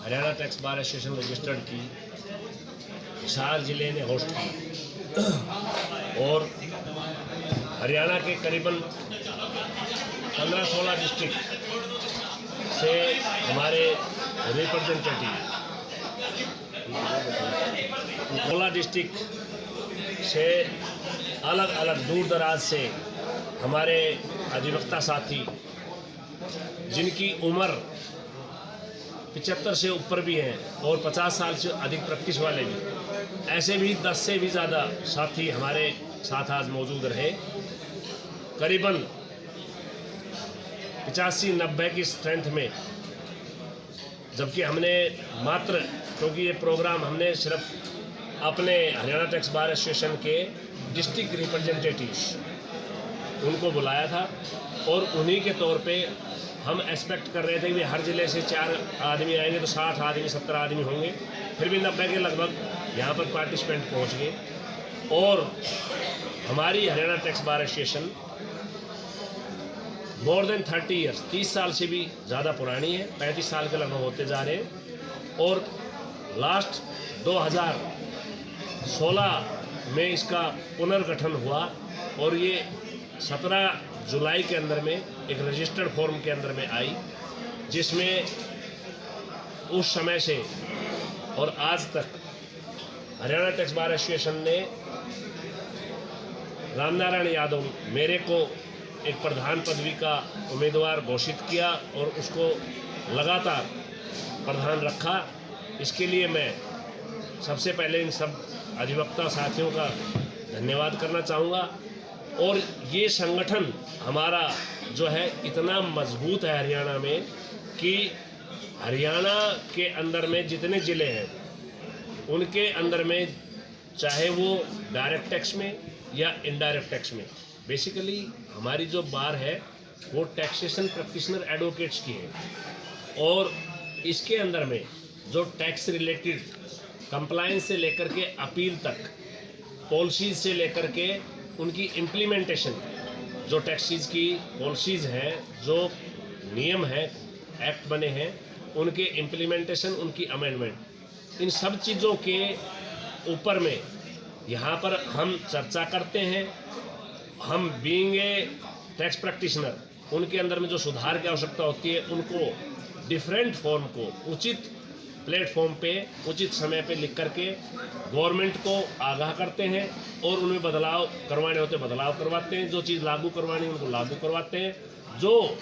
Haryana tax bar association registered की हिसार ज़िले ने होस्ट की और हरियाणा के करीबन 15-16 डिस्ट्रिक्ट से हमारे रिप्रेजेंटेटिव 16 डिस्ट्रिक्ट से अलग अलग दूर दराज से हमारे अधिवक्ता साथी जिनकी उम्र 75 से ऊपर भी हैं और 50 साल से अधिक प्रैक्टिस वाले भी, ऐसे भी 10 से भी ज़्यादा साथी हमारे साथ आज मौजूद रहे। करीबन 85-90 की स्ट्रेंथ में, जबकि हमने मात्र, क्योंकि ये प्रोग्राम हमने सिर्फ अपने हरियाणा टैक्स बार एसोसिएशन के डिस्ट्रिक्ट रिप्रेजेंटेटिव्स उनको बुलाया था और उन्हीं के तौर पे हम एक्सपेक्ट कर रहे थे कि हर ज़िले से 4 आदमी आएंगे तो 60 आदमी 70 आदमी होंगे, फिर भी 90 के लगभग यहाँ पर पार्टिसिपेंट पहुँच गए। और हमारी Haryana tax bar association more than 30 years 30 साल से भी ज़्यादा पुरानी है, 35 साल के लगभग होते जा रहे हैं और लास्ट 2016 में इसका पुनर्गठन हुआ और ये 17 जुलाई के अंदर में एक रजिस्टर्ड फॉर्म के अंदर में आई, जिसमें उस समय से और आज तक हरियाणा टैक्स बार एसोसिएशन ने रामनारायण यादव मेरे को एक प्रधान पदवी का उम्मीदवार घोषित किया और उसको लगातार प्रधान रखा। इसके लिए मैं सबसे पहले इन सब अधिवक्ता साथियों का धन्यवाद करना चाहूँगा। और ये संगठन हमारा जो है इतना मजबूत है हरियाणा में कि हरियाणा के अंदर में जितने ज़िले हैं उनके अंदर में, चाहे वो डायरेक्ट टैक्स में या इनडायरेक्ट टैक्स में, बेसिकली हमारी जो बार है वो टैक्सेशन प्रैक्टिशनर एडवोकेट्स की है और इसके अंदर में जो टैक्स रिलेटेड कंप्लायंस से लेकर के अपील तक, पॉलिसीज से लेकर के उनकी इम्प्लीमेंटेशन, जो टैक्सीज की पॉलिसीज़ हैं, जो नियम हैं, एक्ट बने हैं, उनके इम्प्लीमेंटेशन, उनकी अमेंडमेंट, इन सब चीज़ों के ऊपर में यहाँ पर हम चर्चा करते हैं। हम बीइंग ए टैक्स प्रैक्टिशनर, उनके अंदर में जो सुधार की आवश्यकता होती है उनको डिफरेंट फॉर्म को उचित प्लेटफॉर्म पे उचित समय पे लिख करके गवर्नमेंट को आगाह करते हैं और उनमें बदलाव करवाने होते बदलाव करवाते हैं, जो चीज़ लागू करवानी उनको लागू करवाते हैं, जो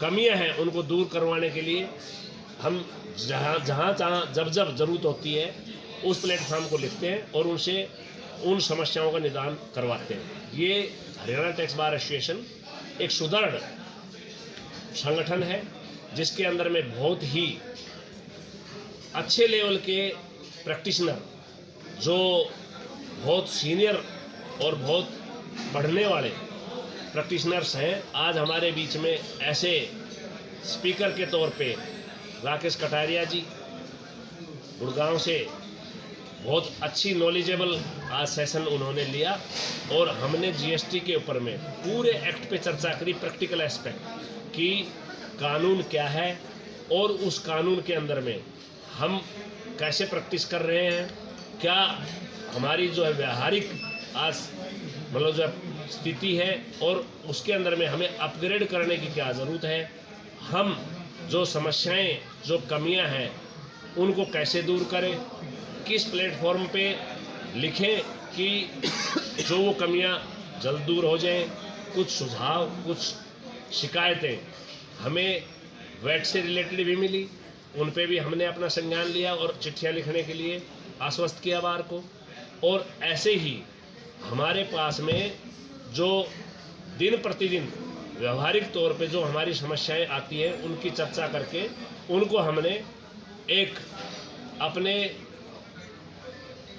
कमियां हैं उनको दूर करवाने के लिए हम जहाँ जब ज़रूरत होती है उस प्लेटफॉर्म को लिखते हैं और उनसे उन समस्याओं का निदान करवाते हैं। ये हरियाणा टैक्स बार एसोसिएशन एक सुदृढ़ संगठन है जिसके अंदर में बहुत ही अच्छे लेवल के प्रैक्टिशनर, जो बहुत सीनियर और बहुत पढ़ने वाले प्रैक्टिशनर्स हैं, आज हमारे बीच में ऐसे स्पीकर के तौर पे राकेश कटारिया जी गुड़गांव से बहुत अच्छी नॉलेजेबल आज सेशन उन्होंने लिया और हमने जीएसटी के ऊपर में पूरे एक्ट पे चर्चा करी, प्रैक्टिकल एस्पेक्ट कि कानून क्या है और उस कानून के अंदर में हम कैसे प्रैक्टिस कर रहे हैं, क्या हमारी जो है व्यावहारिक आज मतलब जो स्थिति है और उसके अंदर में हमें अपग्रेड करने की क्या ज़रूरत है, हम जो समस्याएं, जो कमियां हैं उनको कैसे दूर करें, किस प्लेटफॉर्म पे लिखें कि जो वो कमियां जल्द दूर हो जाएं। कुछ सुझाव, कुछ शिकायतें हमें वैट से रिलेटेड भी मिली, उन पे भी हमने अपना संज्ञान लिया और चिट्ठियाँ लिखने के लिए आश्वस्त किया बार को। और ऐसे ही हमारे पास में जो दिन प्रतिदिन व्यवहारिक तौर पे जो हमारी समस्याएं आती हैं उनकी चर्चा करके उनको हमने एक अपने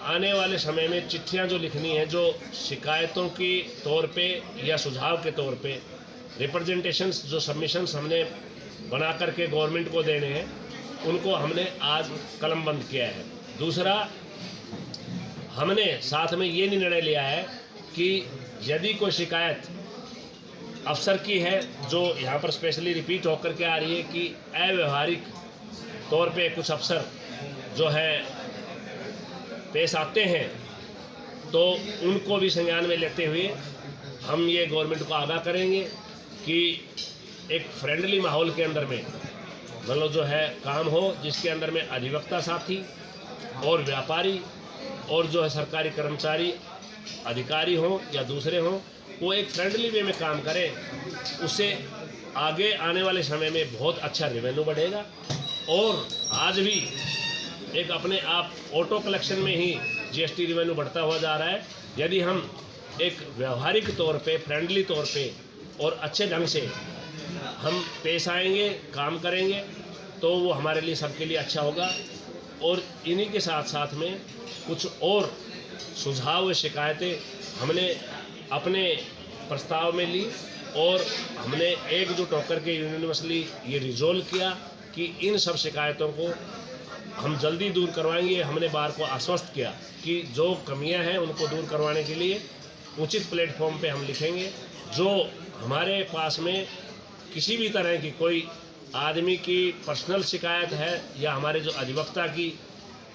आने वाले समय में चिट्ठियां जो लिखनी है, जो शिकायतों की तौर पे या सुझाव के तौर पे रिप्रेजेंटेशंस, जो सबमिशंस हमने बना करके गवर्नमेंट को देने हैं, उनको हमने आज कलमबंद किया है। दूसरा, हमने साथ में ये निर्णय लिया है कि यदि कोई शिकायत अफसर की है जो यहाँ पर स्पेशली रिपीट होकर के आ रही है कि अव्यवहारिक तौर पे कुछ अफसर जो है पेश आते हैं, तो उनको भी संज्ञान में लेते हुए हम ये गवर्नमेंट को आगाह करेंगे कि एक फ्रेंडली माहौल के अंदर में मतलब जो है काम हो, जिसके अंदर में अधिवक्ता साथी और व्यापारी और जो है सरकारी कर्मचारी अधिकारी हों या दूसरे हों, वो एक फ्रेंडली वे में काम करें। उससे आगे आने वाले समय में बहुत अच्छा रेवेन्यू बढ़ेगा। और आज भी एक अपने आप ऑटो कलेक्शन में ही जीएसटी रेवेन्यू बढ़ता हुआ जा रहा है। यदि हम एक व्यवहारिक तौर पे, फ्रेंडली तौर पे और अच्छे ढंग से हम पेश आएंगे, काम करेंगे, तो वो हमारे लिए, सबके लिए अच्छा होगा। और इन्हीं के साथ साथ में कुछ और सुझाव व शिकायतें हमने अपने प्रस्ताव में ली और हमने एकजुट होकर के यूनिवर्सली ये रिजोल्व किया कि इन सब शिकायतों को हम जल्दी दूर करवाएंगे। हमने बार को आश्वस्त किया कि जो कमियां हैं उनको दूर करवाने के लिए उचित प्लेटफॉर्म पे हम लिखेंगे। जो हमारे पास में किसी भी तरह की कोई आदमी की पर्सनल शिकायत है या हमारे जो अधिवक्ता की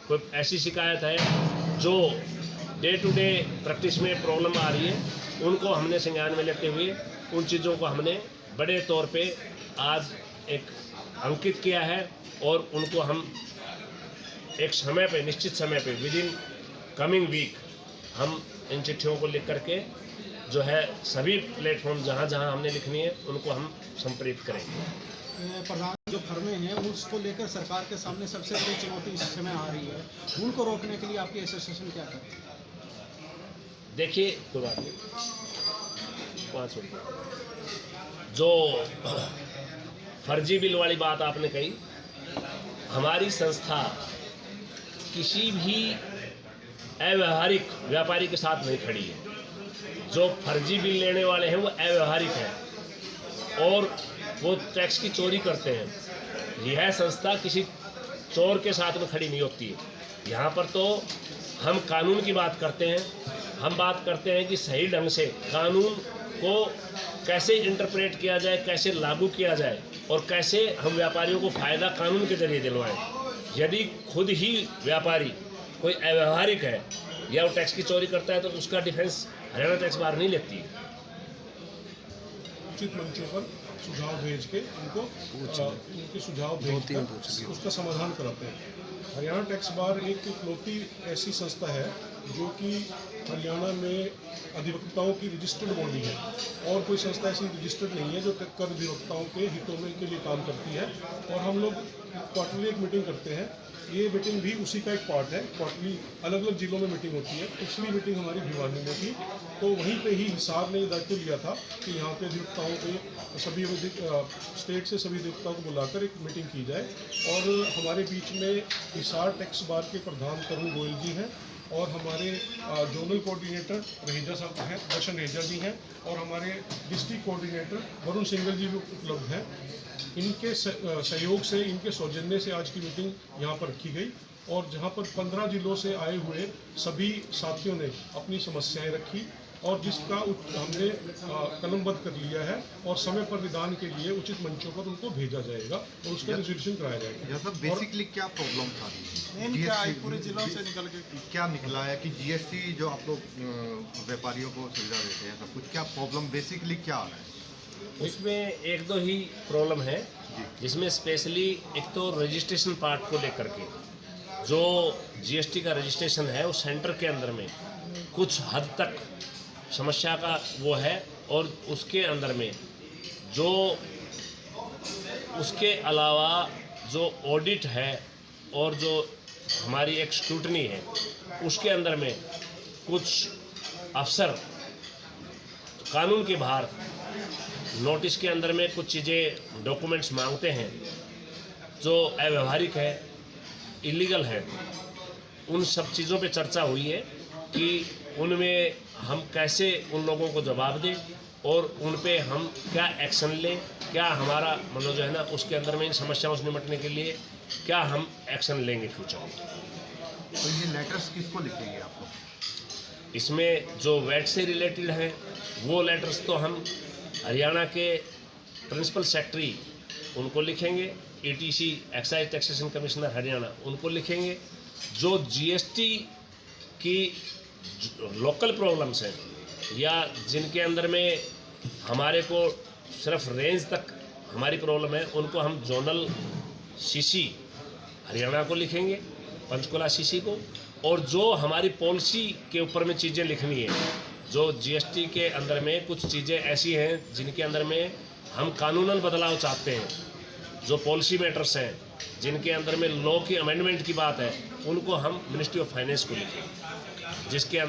कोई ऐसी शिकायत है जो डे टू डे प्रैक्टिस में प्रॉब्लम आ रही है, उनको हमने संज्ञान में लेते हुए उन चीज़ों को हमने बड़े तौर पे आज एक अंकित किया है और उनको हम एक समय पे, निश्चित समय पे, विद इन कमिंग वीक हम इन चिट्ठियों को लिख करके जो है सभी प्लेटफॉर्म जहाँ जहाँ हमने लिखनी है उनको हम संप्रेषित करेंगे। प्रधान जो फर्में हैं उसको लेकर सरकार के सामने सबसे बड़ी चुनौती इस समय आ रही है, उनको रोकने के लिए आपकी एसोसिएशन क्या करे? देखिए, कोई बात नहीं, 5 मिनट। जो फर्जी बिल वाली बात आपने कही, हमारी संस्था किसी भी अव्यवहारिक व्यापारी के साथ नहीं खड़ी है। जो फर्जी बिल लेने वाले हैं वो अव्यवहारिक हैं और वो टैक्स की चोरी करते हैं। यह संस्था किसी चोर के साथ में खड़ी नहीं होती है। यहाँ पर तो हम कानून की बात करते हैं, हम बात करते हैं कि सही ढंग से कानून को कैसे इंटरप्रेट किया जाए, कैसे लागू किया जाए और कैसे हम व्यापारियों को फ़ायदा कानून के जरिए दिलवाएं। यदि खुद ही व्यापारी कोई अव्यवहारिक है या वो टैक्स की चोरी करता है तो उसका डिफेंस हरियाणा टैक्स बार नहीं लेती है। उचित मंचों पर सुझाव भेज के उनके सुझाव भेज कर उसका समाधान कराते हैं। हरियाणा टैक्स बार एक इकलौती ऐसी संस्था है जो कि हरियाणा में अधिवक्ताओं की रजिस्टर्ड बॉडी है और कोई संस्था ऐसी रजिस्टर्ड नहीं है जो कर अधिवक्ताओं के हितों में के लिए काम करती है। और हम लोग क्वार्टरली एक मीटिंग करते हैं। ये मीटिंग भी उसी का एक पार्ट है। क्वार्टरली अलग अलग जिलों में मीटिंग होती है। पिछली मीटिंग हमारी भिवानी में थी, तो वहीं पे ही हिसार ने दायित्व लिया था कि यहाँ के अधिवक्ताओं के सभी स्टेट से सभी अधिवक्ताओं को बुलाकर एक मीटिंग की जाए। और हमारे बीच में हिसार टैक्स बार के प्रधान तरुण गोयल जी हैं और हमारे जोनल कोऑर्डिनेटर रहेजा साहब हैं, दर्शन रहेजा जी हैं और हमारे डिस्ट्रिक्ट कोऑर्डिनेटर वरुण सिंगल जी भी उपलब्ध हैं। इनके सहयोग से, इनके सौजन्य से आज की मीटिंग यहाँ पर रखी गई और जहाँ पर 15 जिलों से आए हुए सभी साथियों ने अपनी समस्याएं रखी और जिसका हमने कलमबद्ध कर लिया है और समय पर निदान के लिए उचित मंचों पर उनको भेजा जाएगा और उसका रिजोल्यूशन कराया जाएगा। बेसिकली क्या प्रॉब्लम था? पूरे जिलों से निकल के क्या निकला है कि जीएसटी जो आप लोग व्यापारियों को सुविधा देते हैं, सब कुछ क्या प्रॉब्लम बेसिकली क्या आ रहा है? उसमें एक दो ही प्रॉब्लम है, जिसमें स्पेशली एक तो रजिस्ट्रेशन पार्ट को लेकर के जो जीएसटी का रजिस्ट्रेशन है उस सेंटर के अंदर में कुछ हद तक समस्या का वो है। और उसके अंदर में जो उसके अलावा जो ऑडिट है और जो हमारी एक स्क्रूटनी है उसके अंदर में कुछ अफसर कानून के बाहर नोटिस के अंदर में कुछ चीज़ें डॉक्यूमेंट्स मांगते हैं जो अव्यवहारिक है, इलीगल है। उन सब चीज़ों पे चर्चा हुई है कि उनमें हम कैसे उन लोगों को जवाब दें और उन पे हम क्या एक्शन लें, क्या हमारा मतलब जो है ना उसके अंदर में इन समस्याओं से निपटने के लिए क्या हम एक्शन लेंगे फ्यूचर में। तो ये लेटर्स किसको लिखेंगे आप लोग? इसमें जो वैट से रिलेटेड हैं वो लेटर्स तो हम हरियाणा के प्रिंसिपल सेक्रेटरी उनको लिखेंगे ATC excise taxation commissioner Haryana उनको लिखेंगे। जो GST की लोकल प्रॉब्लम्स हैं या जिनके अंदर में हमारे को सिर्फ रेंज तक हमारी प्रॉब्लम है, उनको हम जोनल CC हरियाणा को लिखेंगे, पंचकुला CC को। और जो हमारी पॉलिसी के ऊपर में चीज़ें लिखनी है, जो GST के अंदर में कुछ चीज़ें ऐसी हैं जिनके अंदर में हम कानूनन बदलाव चाहते हैं, जो पॉलिसी मैटर्स हैं जिनके अंदर में लॉ की अमेंडमेंट की बात है, उनको हम मिनिस्ट्री ऑफ फाइनेंस को लिखेंगे, जिसके